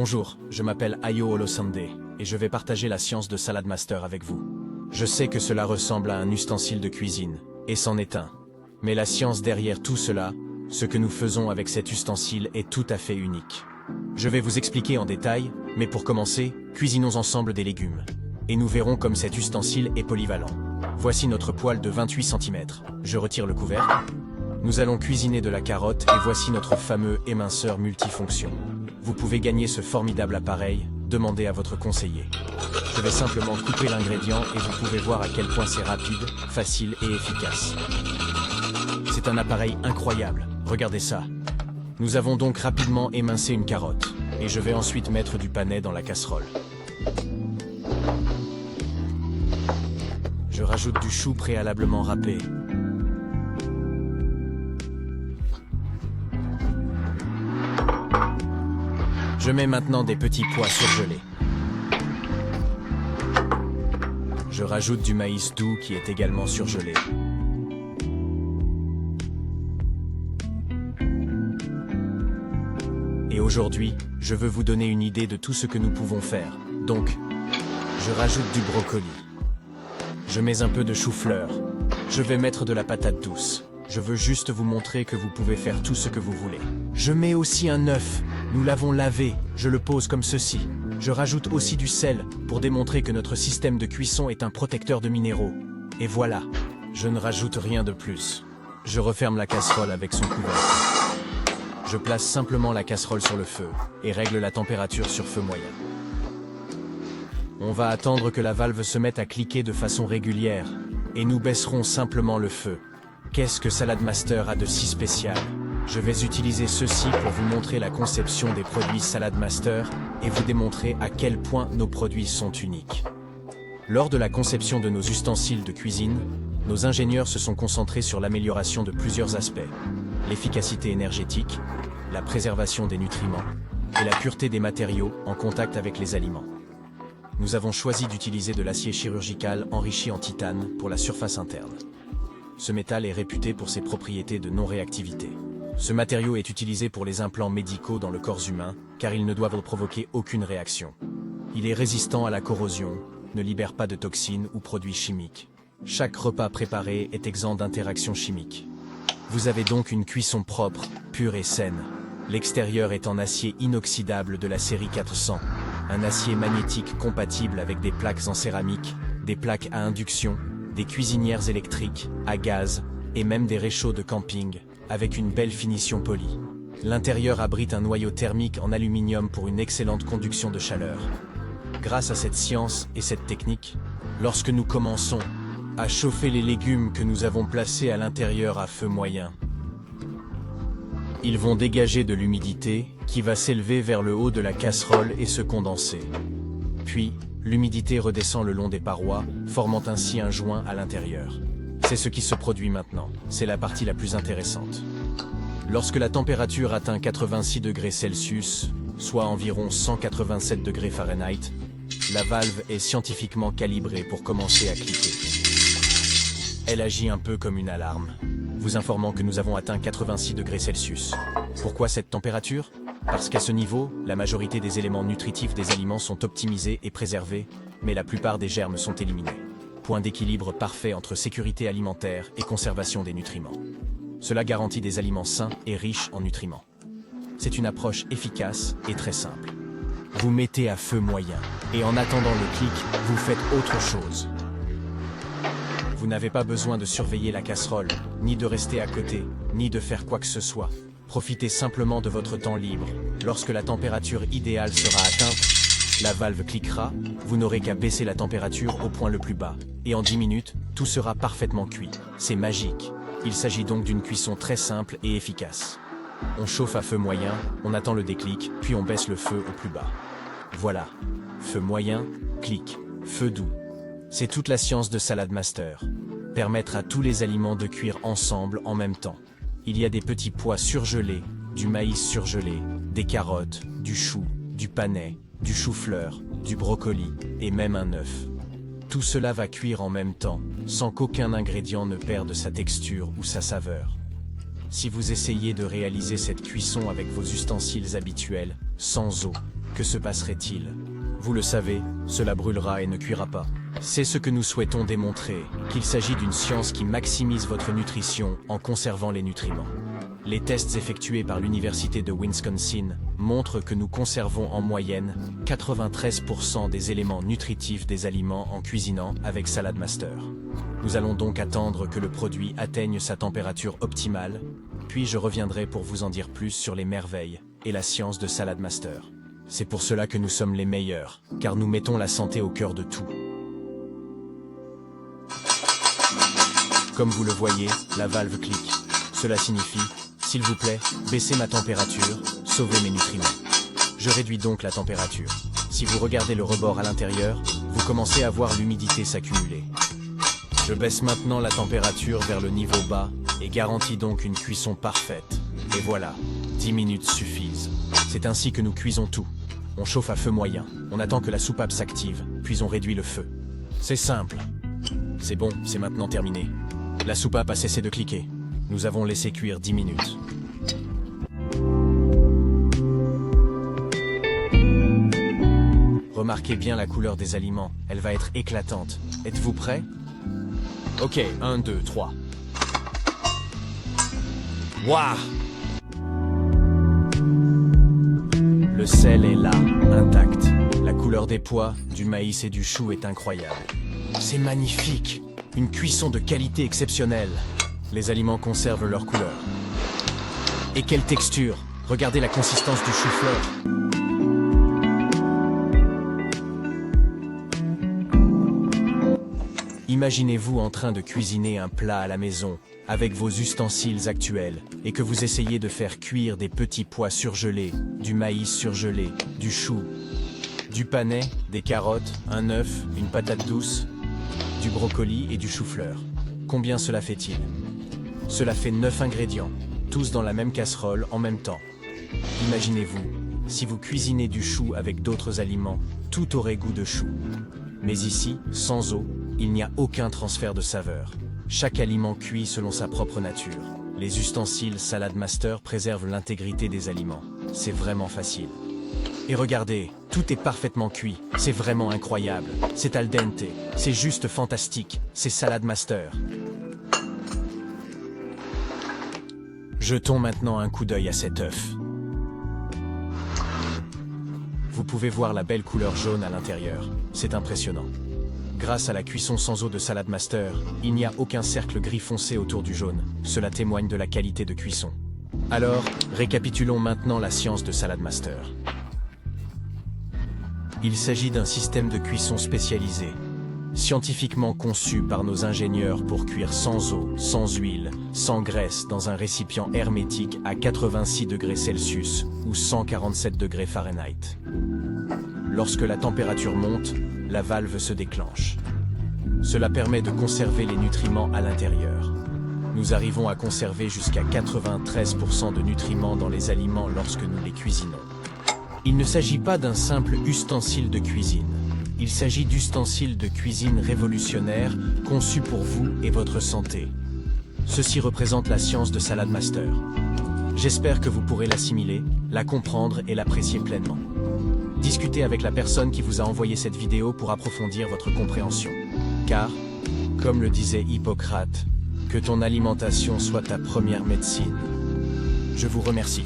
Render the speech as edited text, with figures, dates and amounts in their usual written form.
Bonjour, je m'appelle Ayo Olosande, et je vais partager la science de Salad Master avec vous. Je sais que cela ressemble à un ustensile de cuisine, et c'en est un. Mais la science derrière tout cela, ce que nous faisons avec cet ustensile est tout à fait unique. Je vais vous expliquer en détail, mais pour commencer, cuisinons ensemble des légumes. Et nous verrons comme cet ustensile est polyvalent. Voici notre poêle de 28 cm. Je retire le couvercle. Nous allons cuisiner de la carotte et voici notre fameux éminceur multifonction. Vous pouvez gagner ce formidable appareil, demandez à votre conseiller. Je vais simplement couper l'ingrédient et vous pouvez voir à quel point c'est rapide, facile et efficace. C'est un appareil incroyable, regardez ça. Nous avons donc rapidement émincé une carotte, et je vais ensuite mettre du panais dans la casserole. Je rajoute du chou préalablement râpé. Je mets maintenant des petits pois surgelés. Je rajoute du maïs doux qui est également surgelé. Et aujourd'hui, je veux vous donner une idée de tout ce que nous pouvons faire. Donc, je rajoute du brocoli. Je mets un peu de chou-fleur. Je vais mettre de la patate douce. Je veux juste vous montrer que vous pouvez faire tout ce que vous voulez. Je mets aussi un œuf. Nous l'avons lavé. Je le pose comme ceci. Je rajoute aussi du sel pour démontrer que notre système de cuisson est un protecteur de minéraux. Et voilà. Je ne rajoute rien de plus. Je referme la casserole avec son couvercle. Je place simplement la casserole sur le feu et règle la température sur feu moyen. On va attendre que la valve se mette à cliquer de façon régulière et nous baisserons simplement le feu. Qu'est-ce que Salad Master a de si spécial? Je vais utiliser ceci pour vous montrer la conception des produits Salad Master et vous démontrer à quel point nos produits sont uniques. Lors de la conception de nos ustensiles de cuisine, nos ingénieurs se sont concentrés sur l'amélioration de plusieurs aspects. L'efficacité énergétique, la préservation des nutriments et la pureté des matériaux en contact avec les aliments. Nous avons choisi d'utiliser de l'acier chirurgical enrichi en titane pour la surface interne. Ce métal est réputé pour ses propriétés de non-réactivité. Ce matériau est utilisé pour les implants médicaux dans le corps humain, car ils ne doivent provoquer aucune réaction. Il est résistant à la corrosion, ne libère pas de toxines ou produits chimiques. Chaque repas préparé est exempt d'interactions chimiques. Vous avez donc une cuisson propre, pure et saine. L'extérieur est en acier inoxydable de la série 400, un acier magnétique compatible avec des plaques en céramique, des plaques à induction, des cuisinières électriques, à gaz, et même des réchauds de camping, avec une belle finition polie. L'intérieur abrite un noyau thermique en aluminium pour une excellente conduction de chaleur. Grâce à cette science et cette technique, lorsque nous commençons à chauffer les légumes que nous avons placés à l'intérieur à feu moyen, ils vont dégager de l'humidité qui va s'élever vers le haut de la casserole et se condenser. Puis, l'humidité redescend le long des parois, formant ainsi un joint à l'intérieur. C'est ce qui se produit maintenant. C'est la partie la plus intéressante. Lorsque la température atteint 86 degrés Celsius, soit environ 187 degrés Fahrenheit, la valve est scientifiquement calibrée pour commencer à cliquer. Elle agit un peu comme une alarme, vous informant que nous avons atteint 86 degrés Celsius. Pourquoi cette température? Parce qu'à ce niveau, la majorité des éléments nutritifs des aliments sont optimisés et préservés, mais la plupart des germes sont éliminés. Point d'équilibre parfait entre sécurité alimentaire et conservation des nutriments. Cela garantit des aliments sains et riches en nutriments. C'est une approche efficace et très simple. Vous mettez à feu moyen, et en attendant le clic, vous faites autre chose. Vous n'avez pas besoin de surveiller la casserole, ni de rester à côté, ni de faire quoi que ce soit. Profitez simplement de votre temps libre. Lorsque la température idéale sera atteinte, la valve cliquera, vous n'aurez qu'à baisser la température au point le plus bas. Et en 10 minutes, tout sera parfaitement cuit. C'est magique. Il s'agit donc d'une cuisson très simple et efficace. On chauffe à feu moyen, on attend le déclic, puis on baisse le feu au plus bas. Voilà. Feu moyen, clic, feu doux. C'est toute la science de Salad Master. Permettre à tous les aliments de cuire ensemble en même temps. Il y a des petits pois surgelés, du maïs surgelé, des carottes, du chou, du panais, du chou-fleur, du brocoli et même un œuf. Tout cela va cuire en même temps, sans qu'aucun ingrédient ne perde sa texture ou sa saveur. Si vous essayez de réaliser cette cuisson avec vos ustensiles habituels, sans eau, Que se passerait-il? Vous le savez, cela brûlera et ne cuira pas. C'est ce que nous souhaitons démontrer, qu'il s'agit d'une science qui maximise votre nutrition en conservant les nutriments. Les tests effectués par l'Université de Wisconsin montrent que nous conservons en moyenne 93% des éléments nutritifs des aliments en cuisinant avec Salad Master. Nous allons donc attendre que le produit atteigne sa température optimale, puis je reviendrai pour vous en dire plus sur les merveilles et la science de Salad Master. C'est pour cela que nous sommes les meilleurs, car nous mettons la santé au cœur de tout. Comme vous le voyez, la valve clique. Cela signifie, s'il vous plaît, baissez ma température, sauvez mes nutriments. Je réduis donc la température. Si vous regardez le rebord à l'intérieur, vous commencez à voir l'humidité s'accumuler. Je baisse maintenant la température vers le niveau bas et garantis donc une cuisson parfaite. Et voilà, 10 minutes suffisent. C'est ainsi que nous cuisons tout. On chauffe à feu moyen, on attend que la soupape s'active, puis on réduit le feu. C'est simple. C'est bon, c'est maintenant terminé. La soupape a cessé de cliquer. Nous avons laissé cuire 10 minutes. Remarquez bien la couleur des aliments, elle va être éclatante. Êtes-vous prêts? Ok, 1, 2, 3. Waouh! Le sel est là, intact. La couleur des pois, du maïs et du chou est incroyable. C'est magnifique! Une cuisson de qualité exceptionnelle. Les aliments conservent leur couleur. Et quelle texture! Regardez la consistance du chou-fleur. Imaginez-vous en train de cuisiner un plat à la maison, avec vos ustensiles actuels, et que vous essayez de faire cuire des petits pois surgelés, du maïs surgelé, du chou, du panais, des carottes, un œuf, une patate douce, du brocoli et du chou-fleur. Combien cela fait-il? Cela fait 9 ingrédients, tous dans la même casserole en même temps. Imaginez-vous, si vous cuisinez du chou avec d'autres aliments, tout aurait goût de chou. Mais ici, sans eau, il n'y a aucun transfert de saveur. Chaque aliment cuit selon sa propre nature. Les ustensiles Salad Master préservent l'intégrité des aliments. C'est vraiment facile. Et regardez, tout est parfaitement cuit. C'est vraiment incroyable. C'est al dente. C'est juste fantastique. C'est Salad Master. Jetons maintenant un coup d'œil à cet œuf. Vous pouvez voir la belle couleur jaune à l'intérieur. C'est impressionnant. Grâce à la cuisson sans eau de Salad Master, il n'y a aucun cercle gris foncé autour du jaune. Cela témoigne de la qualité de cuisson. Alors, récapitulons maintenant la science de Salad Master. Il s'agit d'un système de cuisson spécialisé, scientifiquement conçu par nos ingénieurs pour cuire sans eau, sans huile, sans graisse dans un récipient hermétique à 86 degrés Celsius ou 147 degrés Fahrenheit. Lorsque la température monte, la valve se déclenche. Cela permet de conserver les nutriments à l'intérieur. Nous arrivons à conserver jusqu'à 93% de nutriments dans les aliments lorsque nous les cuisinons. Il ne s'agit pas d'un simple ustensile de cuisine. Il s'agit d'ustensiles de cuisine révolutionnaires conçus pour vous et votre santé. Ceci représente la science de Salad Master. J'espère que vous pourrez l'assimiler, la comprendre et l'apprécier pleinement. Discutez avec la personne qui vous a envoyé cette vidéo pour approfondir votre compréhension. Car, comme le disait Hippocrate, que ton alimentation soit ta première médecine. Je vous remercie.